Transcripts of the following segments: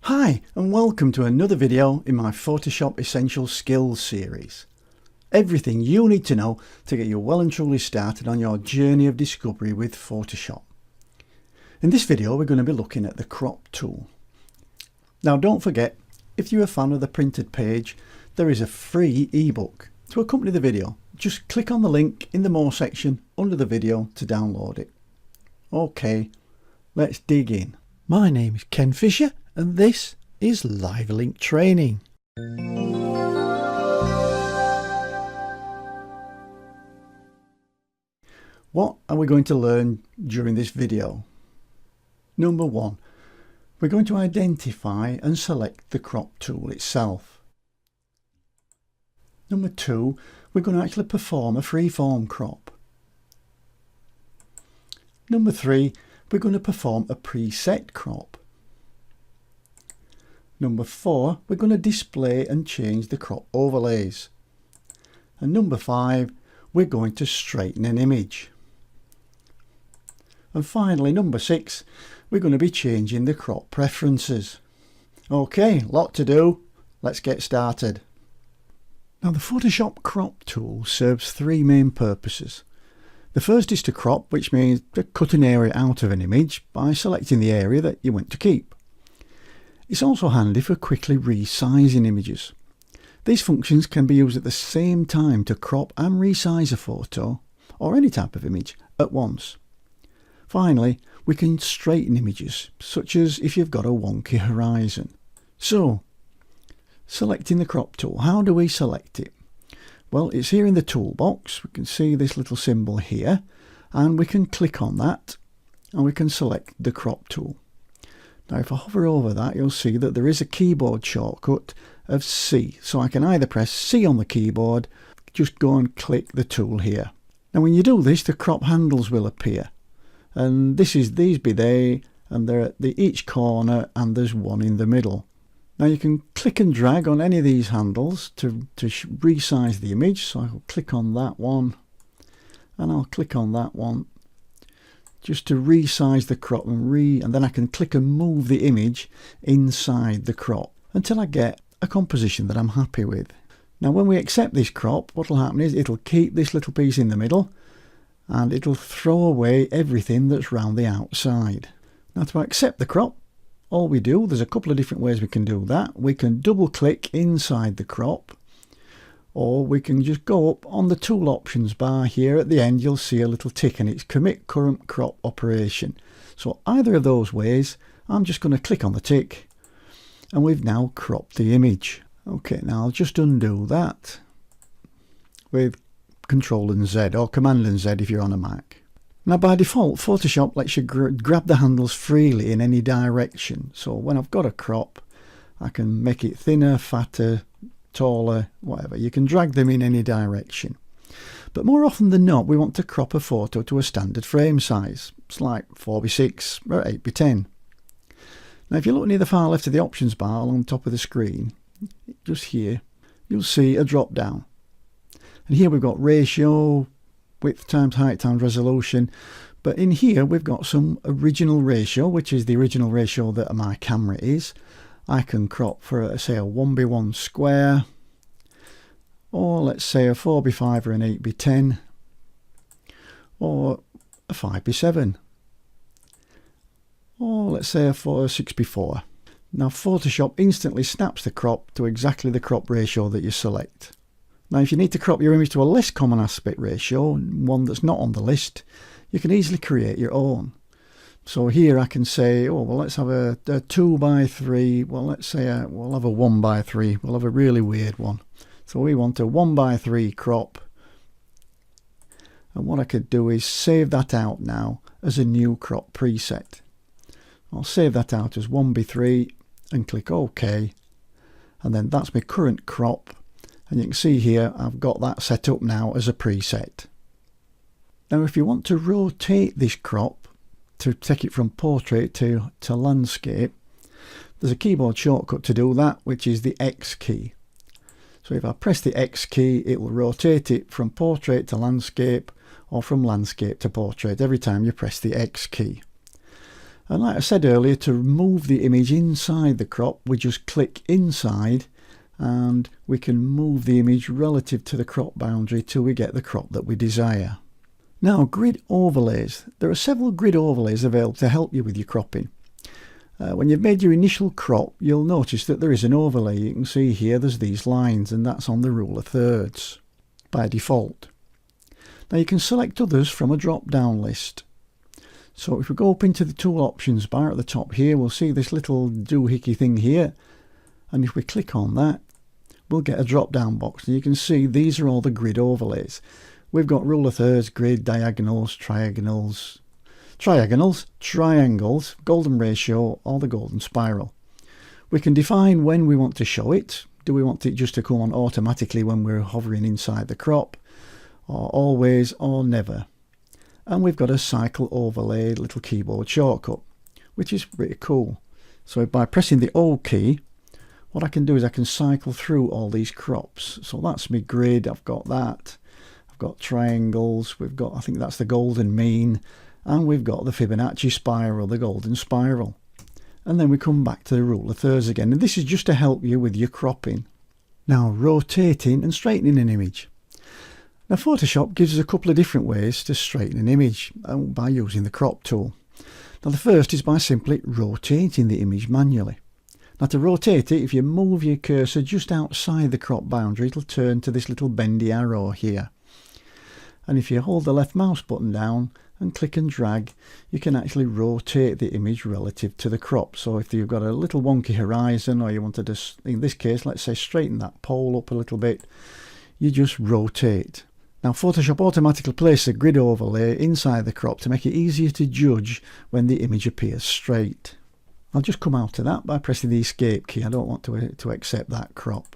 Hi and welcome to another video in my Photoshop Essential Skills series. Everything you need to know to get you well and truly started on your journey of discovery with Photoshop. In this video we're going to be looking at the crop tool. Now don't forget, if you're a fan of the printed page, there is a free ebook to accompany the video. Just click on the link in the More section under the video to download it. Okay, let's dig in. My name is Ken Fisher and this is LiveLink Training. What are we going to learn during this video? Number one, we're going to identify and select the crop tool itself. Number two, we're going to actually perform a freeform crop. Number three, we're going to perform a preset crop. Number four, we're going to display and change the crop overlays. And number five, we're going to straighten an image. And finally, number six, we're going to be changing the crop preferences. Okay, lot to do. Let's get started. Now the Photoshop crop tool serves three main purposes. The first is to crop, which means to cut an area out of an image by selecting the area that you want to keep. It's also handy for quickly resizing images. These functions can be used at the same time to crop and resize a photo or any type of image at once. Finally, we can straighten images, such as if you've got a wonky horizon. So, selecting the crop tool, how do we select it? Well, it's here in the toolbox. We can see this little symbol here, and we can click on that and we can select the crop tool. Now if I hover over that, you'll see that there is a keyboard shortcut of C. So I can either press C on the keyboard, just go and click the tool here. Now when you do this, the crop handles will appear. And these be they, and they're at each corner, and there's one in the middle. Now you can click and drag on any of these handles to resize the image. So I'll click on that one, and I'll click on that one, just to resize the crop and then I can click and move the image inside the crop until I get a composition that I'm happy with. Now when we accept this crop, what will happen is it'll keep this little piece in the middle and it'll throw away everything that's round the outside. Now to accept the crop, all we do, there's a couple of different ways we can do that. We can double click inside the crop, or we can just go up on the tool options bar here. At the end you'll see a little tick and it's commit current crop operation. So either of those ways, I'm just going to click on the tick and we've now cropped the image. Okay, now I'll just undo that with Control and Z, or Command and Z if you're on a Mac. Now by default, Photoshop lets you grab the handles freely in any direction. So when I've got a crop, I can make it thinner, fatter, taller, whatever. You can drag them in any direction. But more often than not, we want to crop a photo to a standard frame size. It's like 4:6 or 8:10. Now if you look near the far left of the options bar along the top of the screen, just here, you'll see a drop down. And here we've got ratio, width times height times resolution. But in here we've got some original ratio, which is the original ratio that my camera is. I can crop for say a 1:1 square, or let's say a 4:5 or an 8:10, or a 5:7, or let's say a 6:4. Now Photoshop instantly snaps the crop to exactly the crop ratio that you select. Now if you need to crop your image to a less common aspect ratio, one that's not on the list, you can easily create your own. So here I can say, oh well, let's have a 2:3. Well, let's say we'll have a 1:3. We'll have a really weird one. So we want a 1:3 crop. And what I could do is save that out now as a new crop preset. I'll save that out as 1:3 and click OK. And then that's my current crop. And you can see here I've got that set up now as a preset. Now if you want to rotate this crop, to take it from portrait to landscape, there's a keyboard shortcut to do that, which is the X key. So if I press the X key, it will rotate it from portrait to landscape or from landscape to portrait every time you press the X key. And like I said earlier, to move the image inside the crop, we just click inside and we can move the image relative to the crop boundary till we get the crop that we desire. Now, grid overlays. There are several grid overlays available to help you with your cropping. When you've made your initial crop, you'll notice that there is an overlay. You can see here there's these lines, and that's on the rule of thirds by default. Now you can select others from a drop-down list. So if we go up into the tool options bar at the top here, we'll see this little doohickey thing here, and if we click on that, we'll get a drop-down box, and you can see these are all the grid overlays. We've got rule of thirds, grid, diagonals, triangles, golden ratio, or the golden spiral. We can define when we want to show it. Do we want it just to come on automatically when we're hovering inside the crop, or always or never? And we've got a cycle overlay little keyboard shortcut, which is pretty cool. So by pressing the O key, what I can do is I can cycle through all these crops. So that's my grid, I've got that. I've got triangles, we've got, I think that's the golden mean, and we've got the Fibonacci spiral, the golden spiral. And then we come back to the rule of thirds again, and this is just to help you with your cropping. Now, rotating and straightening an image. Now, Photoshop gives us a couple of different ways to straighten an image by using the crop tool. Now, the first is by simply rotating the image manually. Now, to rotate it, if you move your cursor just outside the crop boundary, it'll turn to this little bendy arrow here. And if you hold the left mouse button down and click and drag, you can actually rotate the image relative to the crop. So if you've got a little wonky horizon, or you wanted to, in this case, let's say straighten that pole up a little bit, you just rotate. Now, Photoshop automatically places a grid overlay inside the crop to make it easier to judge when the image appears straight. I'll just come out of that by pressing the escape key. I don't want to accept that crop.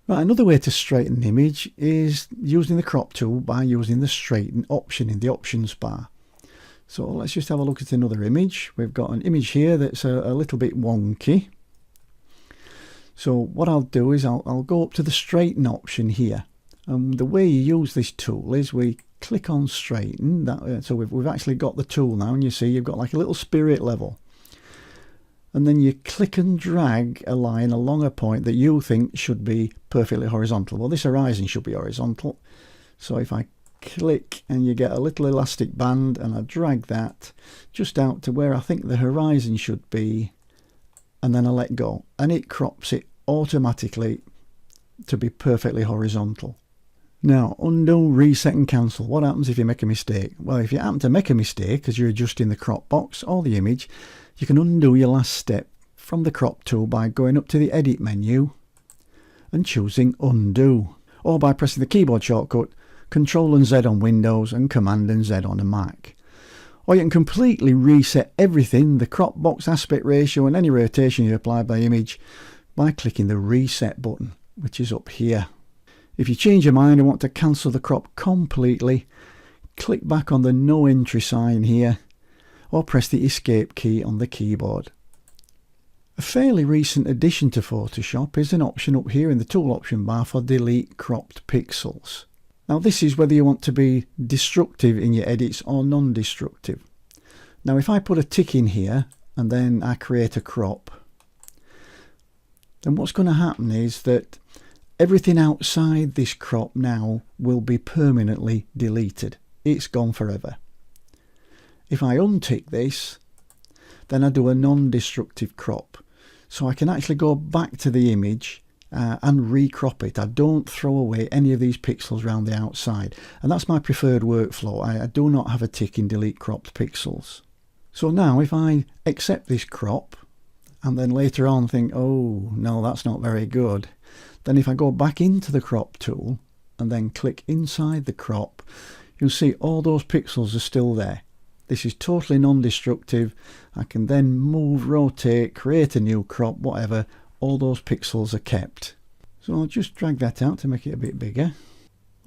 Right, another way to straighten an image is using the crop tool by using the straighten option in the options bar. So let's just have a look at another image. We've got an image here that's a little bit wonky. So what I'll do is I'll go up to the straighten option here. The way you use this tool is we click on straighten. So we've actually got the tool now, and you see you've got like a little spirit level. And then you click and drag a line along a point that you think should be perfectly horizontal. Well, this horizon should be horizontal. So if I click, and you get a little elastic band, and I drag that just out to where I think the horizon should be, and then I let go, and it crops it automatically to be perfectly horizontal. Now, undo, reset and cancel. What happens if you make a mistake? Well, if you happen to make a mistake as you're adjusting the crop box or the image, you can undo your last step from the crop tool by going up to the edit menu and choosing undo, or by pressing the keyboard shortcut Ctrl and Z on Windows and Command and Z on a Mac. Or you can completely reset everything, the crop box, aspect ratio and any rotation you apply by image, by clicking the reset button, which is up here. If you change your mind and want to cancel the crop completely, click back on the no entry sign here, or press the escape key on the keyboard. A fairly recent addition to Photoshop is an option up here in the tool option bar for delete cropped pixels. Now, this is whether you want to be destructive in your edits or non-destructive. Now, if I put a tick in here and then I create a crop, then what's going to happen is that everything outside this crop now will be permanently deleted. It's gone forever. If I untick this, then I do a non-destructive crop. So I can actually go back to the image and recrop it. I don't throw away any of these pixels around the outside. And that's my preferred workflow. I do not have a tick in delete cropped pixels. So now if I accept this crop and then later on think, oh no, that's not very good, then if I go back into the crop tool and then click inside the crop, you'll see all those pixels are still there. This is totally non-destructive. I can then move, rotate, create a new crop, whatever. All those pixels are kept. So I'll just drag that out to make it a bit bigger.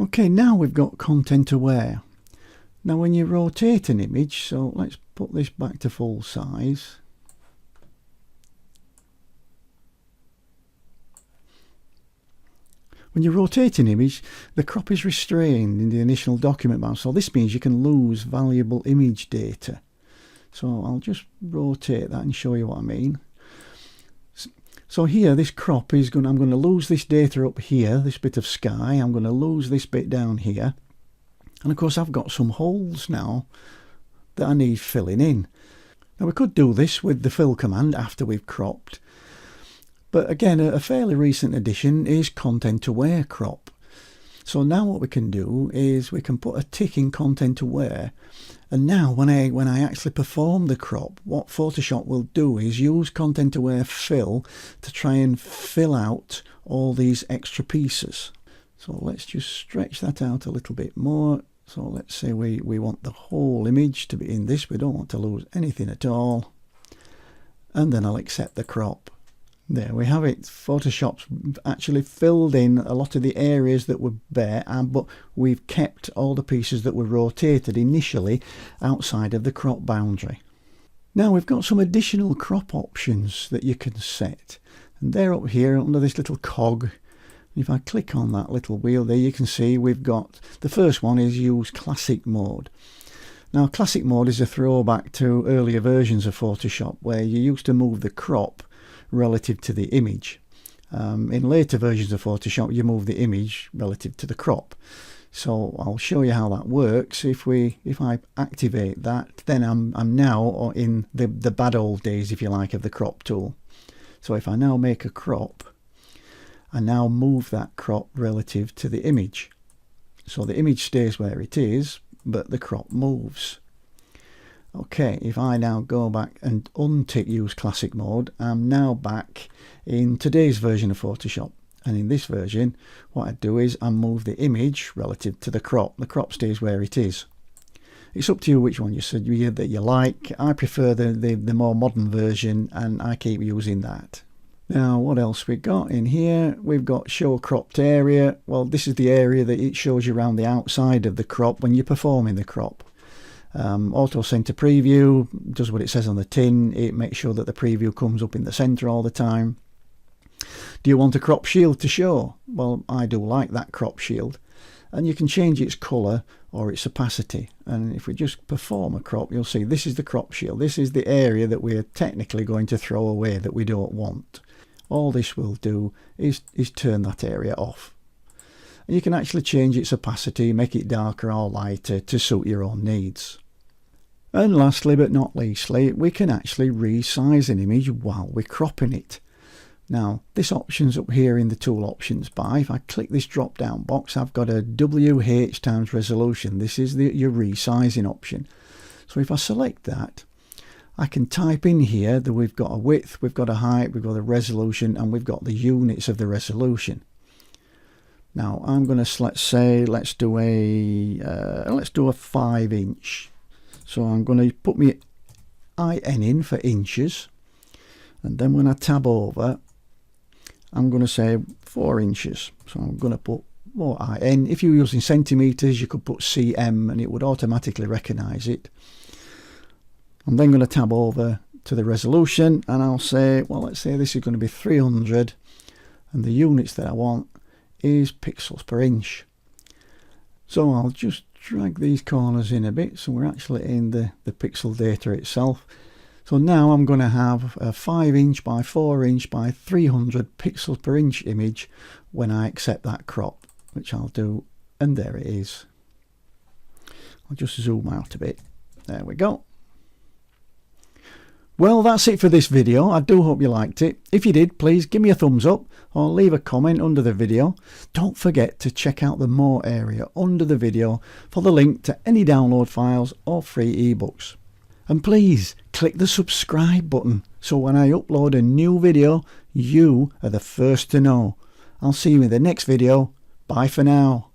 Okay, now we've got content aware. Now when you rotate an image, so let's put this back to full size. When you rotate an image, the crop is restrained in the initial document bound, so this means you can lose valuable image data. So I'll just rotate that and show you what I mean. So here, this crop is I'm going to lose this data up here, this bit of sky. I'm going to lose this bit down here. And of course I've got some holes now that I need filling in. Now we could do this with the fill command after we've cropped. But again, a fairly recent addition is content aware crop. So now what we can do is we can put a tick in content aware. And now when I actually perform the crop, what Photoshop will do is use content aware fill to try and fill out all these extra pieces. So let's just stretch that out a little bit more. So let's say we want the whole image to be in this. We don't want to lose anything at all. And then I'll accept the crop. There we have it. Photoshop's actually filled in a lot of the areas that were bare, but we've kept all the pieces that were rotated initially outside of the crop boundary. Now we've got some additional crop options that you can set, and they're up here under this little cog. If I click on that little wheel there, you can see we've got the first one is use classic mode. Now classic mode is a throwback to earlier versions of Photoshop where you used to move the crop relative to the image. In later versions of Photoshop you move the image relative to the crop. So I'll show you how that works. If I activate that, then I'm now in the bad old days, if you like, of the crop tool. So if I now make a crop, I now move that crop relative to the image. So the image stays where it is, but the crop moves. Okay, if I now go back and untick use classic mode, I'm now back in today's version of Photoshop. And in this version, what I do is I move the image relative to the crop. The crop stays where it is. It's up to you which one that you like. I prefer the more modern version, and I keep using that. Now what else we got in here? We've got show cropped area. Well, this is the area that it shows you around the outside of the crop when you're performing the crop. Auto center preview does what it says on the tin. It makes sure that the preview comes up in the center all the time. Do you want a crop shield to show? Well, I do like that crop shield, and you can change its color or its opacity. And if we just perform a crop, you'll see this is the crop shield. This is the area that we're technically going to throw away that we don't want. All this will do is turn that area off. And you can actually change its opacity, make it darker or lighter to suit your own needs. And lastly but not leastly, we can actually resize an image while we're cropping it. Now this option's up here in the tool options bar. If I click this drop down box, I've got a WH times resolution. This is your resizing option. So if I select that, I can type in here that we've got a width, we've got a height, we've got a resolution, and we've got the units of the resolution. Now I'm going to let's do a 5 inch. So I'm going to put my IN in for inches, and then when I tab over, I'm going to say 4 inches. So I'm going to put more IN. If you're using centimeters, you could put cm and it would automatically recognize it. I'm then going to tab over to the resolution, and I'll say, well, let's say this is going to be 300, and the units that I want is pixels per inch. So I'll just drag these corners in a bit so we're actually in the pixel data itself. So now I'm going to have a 5 inch by 4 inch by 300 pixels per inch image when I accept that crop, which I'll do, and there it is. I'll just zoom out a bit. There we go. Well, that's it for this video. I do hope you liked it. If you did, please give me a thumbs up or leave a comment under the video. Don't forget to check out the more area under the video for the link to any download files or free ebooks. And please click the subscribe button so when I upload a new video, you are the first to know. I'll see you in the next video. Bye for now.